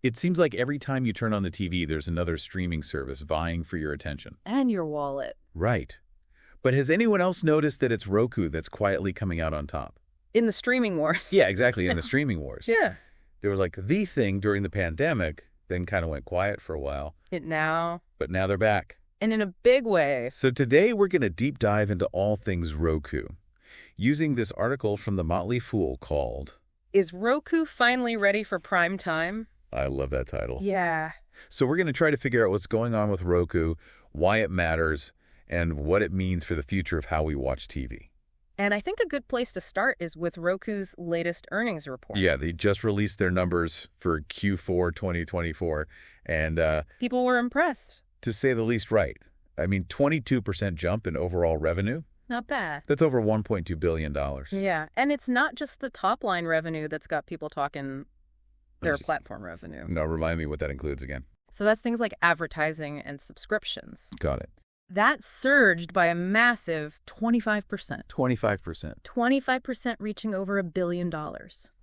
It seems like every time you turn on the TV, there's another streaming service vying for your attention. And your wallet. Right. But has anyone else noticed that it's Roku that's quietly coming out on top? In the streaming wars. Yeah, exactly, in the streaming wars. Yeah. There was like the thing during the pandemic, then kind of went quiet for a while. But now they're back. And in a big way. So today we're going to deep dive into all things Roku, using this article from The Motley Fool called, Is Roku finally ready for prime time? I love that title. Yeah. So we're going to try to figure out what's going on with Roku, why it matters, and what it means for the future of how we watch TV. And I think a good place to start is with Roku's latest earnings report. Yeah, they just released their numbers for Q4 2024, and people were impressed. to say the least, right. I mean, 22% jump in overall revenue. Not bad. That's over $1.2 billion. Yeah, and it's not just the top-line revenue that's got people talking their platform revenue. No, remind me what that includes again. So that's things like advertising and subscriptions. Got it. That surged by a massive 25%. 25%. 25% reaching over $1 billion.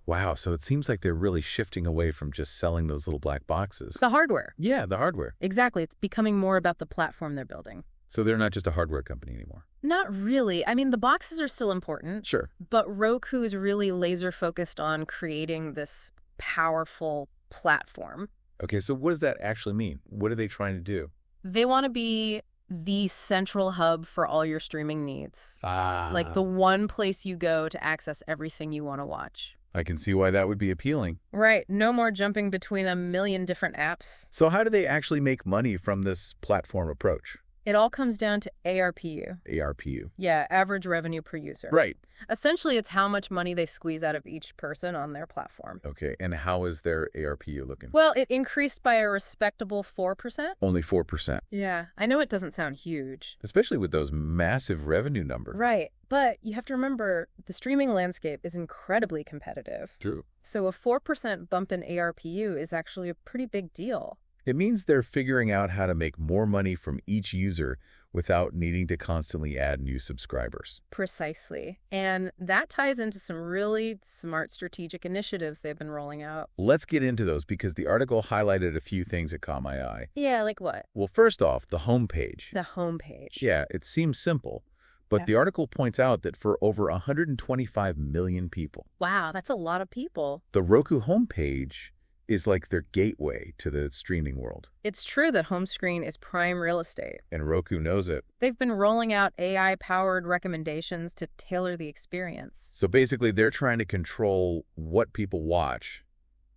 Wow, so it seems like they're really shifting away from just selling those little black boxes. The hardware. Yeah, the hardware. Exactly. It's becoming more about the platform they're building. So they're not just a hardware company anymore. Not really. I mean, the boxes are still important. Sure. But Roku is really laser focused on creating this powerful platform. Okay, so what does that actually mean? What are they trying to do? They want to be the central hub for all your streaming needs. Like the one place you go to access everything you want to watch. I can see why that would be appealing. Right. No more jumping between a million different apps. So how do they actually make money from this platform approach? It all comes down to ARPU. ARPU. Yeah, average revenue per user. Right. Essentially, it's how much money they squeeze out of each person on their platform. Okay, and how is their ARPU looking? Well, it increased by a respectable 4%. Only 4%. Yeah, I know it doesn't sound huge. Especially with those massive revenue numbers. Right, but you have to remember, the streaming landscape is incredibly competitive. True. So a 4% bump in ARPU is actually a pretty big deal. It means they're figuring out how to make more money from each user without needing to constantly add new subscribers. Precisely. And that ties into some really smart strategic initiatives they've been rolling out. Let's get into those because the article highlighted a few things that caught my eye. Yeah, like what? Well, first off, the homepage. The homepage. Yeah, it seems simple, but the article points out that for over 125 million people, wow, that's a lot of people. the Roku homepage is like their gateway to the streaming world. It's true that home screen is prime real estate. And Roku knows it. They've been rolling out AI-powered recommendations to tailor the experience. So basically, they're trying to control what people watch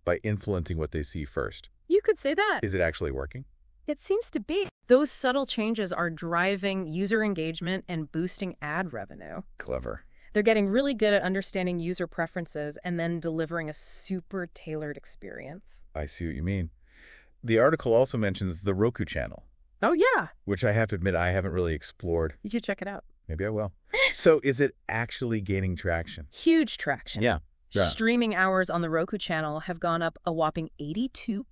by influencing what they see first. You could say that. Is it actually working? It seems to be. Those subtle changes are driving user engagement and boosting ad revenue. Clever. They're getting really good at understanding user preferences and then delivering a super tailored experience. I see what you mean. The article also mentions the Roku Channel, Oh, yeah. which I have to admit I haven't really explored. You should check it out. Maybe I will. So is it actually gaining traction? Huge traction. Yeah. Streaming hours on the Roku Channel have gone up a whopping 82%.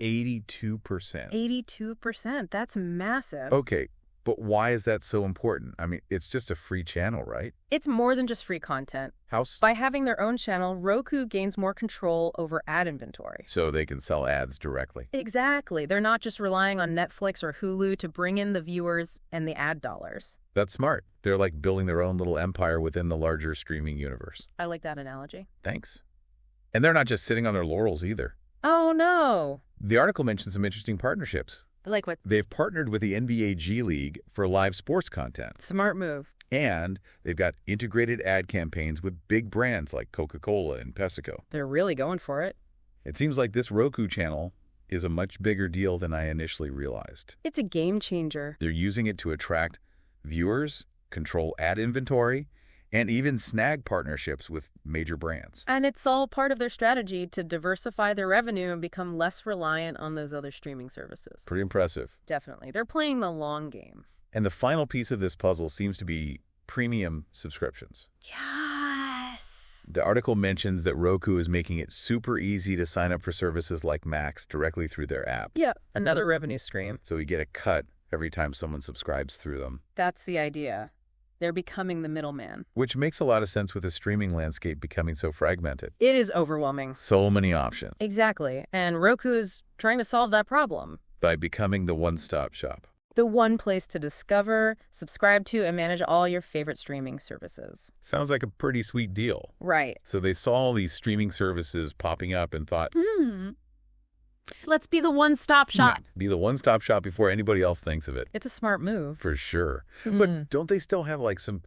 82%. 82%. That's massive. Okay, but why is that so important? I mean, it's just a free channel, right? It's more than just free content. By having their own channel, Roku gains more control over ad inventory. So they can sell ads directly. Exactly. They're not just relying on Netflix or Hulu to bring in the viewers and the ad dollars. That's smart. They're like building their own little empire within the larger streaming universe. I like that analogy. Thanks. And they're not just sitting on their laurels either. Oh, no. The article mentions some interesting partnerships. Like what? They've partnered with the NBA G League for live sports content. Smart move. And they've got integrated ad campaigns with big brands like Coca-Cola and PepsiCo. They're really going for it. It seems like this Roku channel is a much bigger deal than I initially realized. It's a game changer. They're using it to attract viewers, control ad inventory, and even snag partnerships with major brands. And it's all part of their strategy to diversify their revenue and become less reliant on those other streaming services. Pretty impressive. Definitely. They're playing the long game. And the final piece of this puzzle seems to be premium subscriptions. Yes. The article mentions that Roku is making it super easy to sign up for services like Max directly through their app. Yeah, another revenue stream. So you get a cut every time someone subscribes through them. That's the idea. They're becoming the middleman. Which makes a lot of sense with the streaming landscape becoming so fragmented. It is overwhelming. So many options. Exactly. And Roku is trying to solve that problem. By becoming the one-stop shop. The one place to discover, subscribe to, and manage all your favorite streaming services. Sounds like a pretty sweet deal. Right. So they saw all these streaming services popping up and thought, let's be the one-stop shop. Be the one-stop shop before anybody else thinks of it. It's a smart move. For sure. But don't they still have like some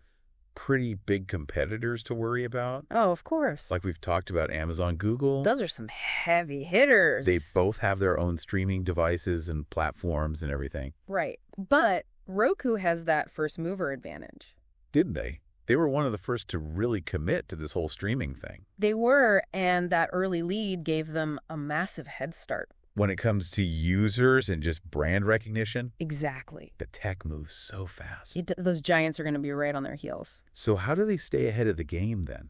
pretty big competitors to worry about? Oh, of course. Like we've talked about Amazon, Google. Those are some heavy hitters. They both have their own streaming devices and platforms and everything. Right. But Roku has that first mover advantage. Didn't they? They were one of the first to really commit to this whole streaming thing. They were, and that early lead gave them a massive head start. When it comes to users and just brand recognition, Exactly. the tech moves so fast. Those giants are going to be right on their heels. So how do they stay ahead of the game then?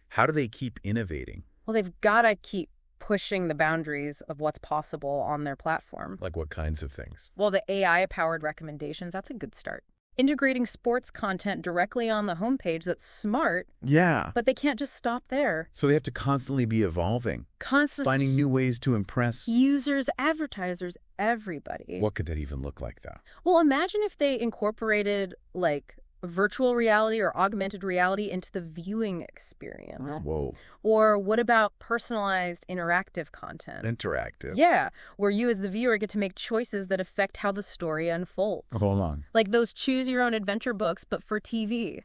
How do they keep innovating? Well, they've got to keep pushing the boundaries of what's possible on their platform. Like what kinds of things? Well, the AI-powered recommendations, that's a good start. Integrating sports content directly on the homepage, that's smart. Yeah. But they can't just stop there. So they have to constantly be evolving. Finding new ways to impress users, advertisers, everybody. What could that even look like, though? Well, imagine if they incorporated, like, virtual reality or augmented reality into the viewing experience. Whoa. Or what about personalized interactive content? Interactive? Yeah, where you as the viewer get to make choices that affect how the story unfolds. Hold on. Like those choose-your-own-adventure books, but for TV.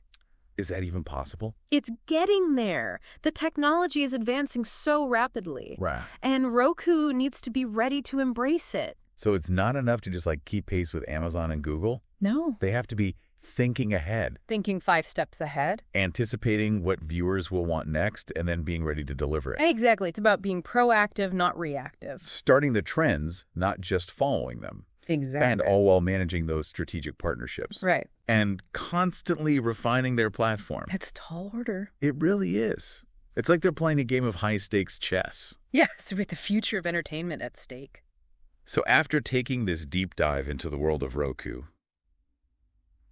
Is that even possible? It's getting there. The technology is advancing so rapidly. Right. And Roku needs to be ready to embrace it. So it's not enough to just like keep pace with Amazon and Google? No. They have to be thinking ahead. Thinking 5 steps ahead. Anticipating what viewers will want next and then being ready to deliver it. Exactly. It's about being proactive, not reactive. Starting the trends, not just following them. Exactly. And all while managing those strategic partnerships. Right. And constantly refining their platform. That's a tall order. It really is. It's like they're playing a game of high-stakes chess. Yes, with the future of entertainment at stake. So after taking this deep dive into the world of Roku,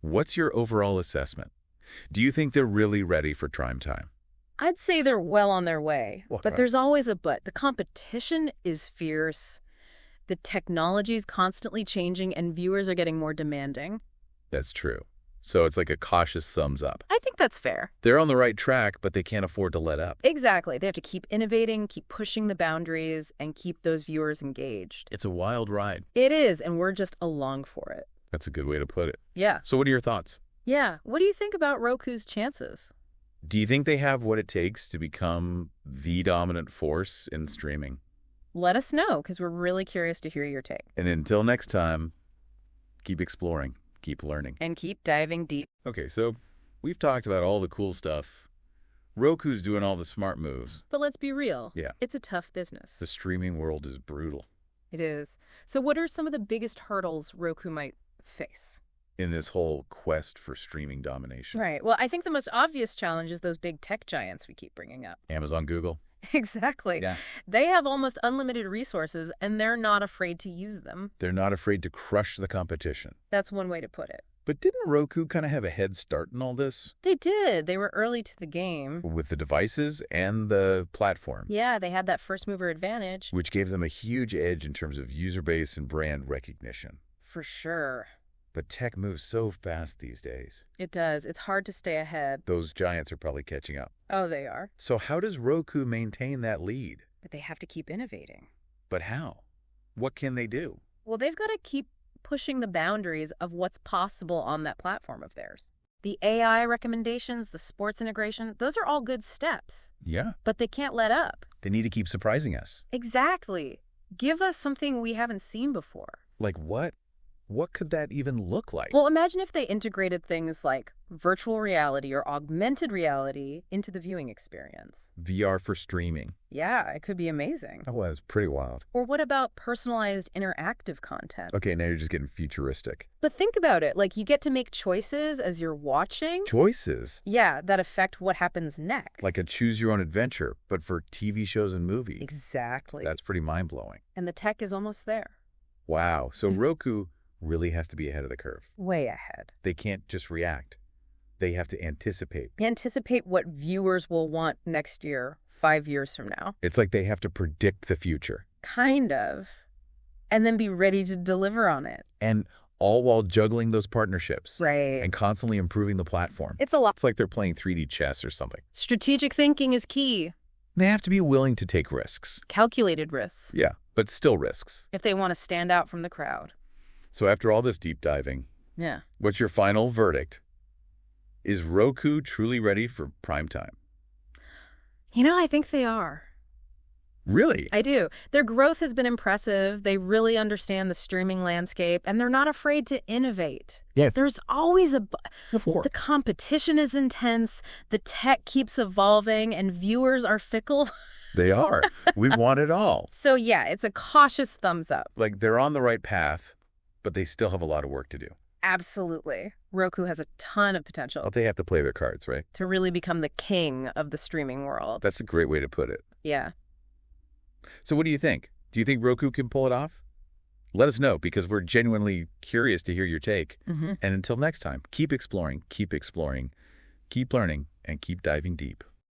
what's your overall assessment? Do you think they're really ready for prime time? I'd say they're well on their way. But there's always a but. The competition is fierce. The technology is constantly changing, and viewers are getting more demanding. That's true. So it's like a cautious thumbs up. I think that's fair. They're on the right track, but they can't afford to let up. Exactly. They have to keep innovating, keep pushing the boundaries, and keep those viewers engaged. It's a wild ride. It is, and we're just along for it. That's a good way to put it. Yeah. So what are your thoughts? Yeah. What do you think about Roku's chances? Do you think they have what it takes to become the dominant force in streaming? Let us know, because we're really curious to hear your take. And until next time, keep exploring, keep learning. And keep diving deep. Okay, so we've talked about all the cool stuff. Roku's doing all the smart moves. But let's be real. Yeah. It's a tough business. The streaming world is brutal. It is. So what are some of the biggest hurdles Roku might face in this whole quest for streaming domination? Right. Well, I think the most obvious challenge is those big tech giants we keep bringing up. Amazon, Google. Exactly. Yeah. They have almost unlimited resources, and they're not afraid to use them. They're not afraid to crush the competition. That's one way to put it. But didn't Roku kind of have a head start in all this? They did. They were early to the game. With the devices and the platform. Yeah, they had that first mover advantage. Which gave them a huge edge in terms of user base and brand recognition. For sure. But tech moves so fast these days. It does. It's hard to stay ahead. Those giants are probably catching up. Oh, they are. So how does Roku maintain that lead? But they have to keep innovating. But how? What can they do? Well, they've got to keep pushing the boundaries of what's possible on that platform of theirs. The AI recommendations, the sports integration, those are all good steps. Yeah. But they can't let up. They need to keep surprising us. Exactly. Give us something we haven't seen before. Like what? What could that even look like? Well, imagine if they integrated things like virtual reality or augmented reality into the viewing experience. VR for streaming. Yeah, it could be amazing. Oh, that's pretty wild. Or what about personalized interactive content? Okay, now you're just getting futuristic. But think about it. Like, you get to make choices as you're watching. Choices? Yeah, that affect what happens next. Like a choose-your-own-adventure, but for TV shows and movies. Exactly. That's pretty mind-blowing. And the tech is almost there. Wow. So Roku really has to be ahead of the curve. Way ahead. They can't just react. They have to anticipate. Anticipate what viewers will want next year, 5 years from now. It's like they have to predict the future. Kind of. And then be ready to deliver on it. And all while juggling those partnerships. Right. And constantly improving the platform. It's a lot. It's like they're playing 3D chess or something. Strategic thinking is key. They have to be willing to take risks. Calculated risks. Yeah, but still risks. If they want to stand out from the crowd. So after all this deep diving, Yeah. what's your final verdict? Is Roku truly ready for prime time? I think they are. Really? I do. Their growth has been impressive. They really understand the streaming landscape, and they're not afraid to innovate. Yeah. There's always Of course. The competition is intense, the tech keeps evolving, and viewers are fickle. They are. We want it all. So yeah, it's a cautious thumbs up. Like they're on the right path, but they still have a lot of work to do. Absolutely. Roku has a ton of potential But they have to play their cards, right? to really become the king of the streaming world. That's a great way to put it. Yeah. So what do you think? Do you think Roku can pull it off? Let us know, because we're genuinely curious to hear your take. Mm-hmm. And until next time, keep exploring, keep learning, and keep diving deep.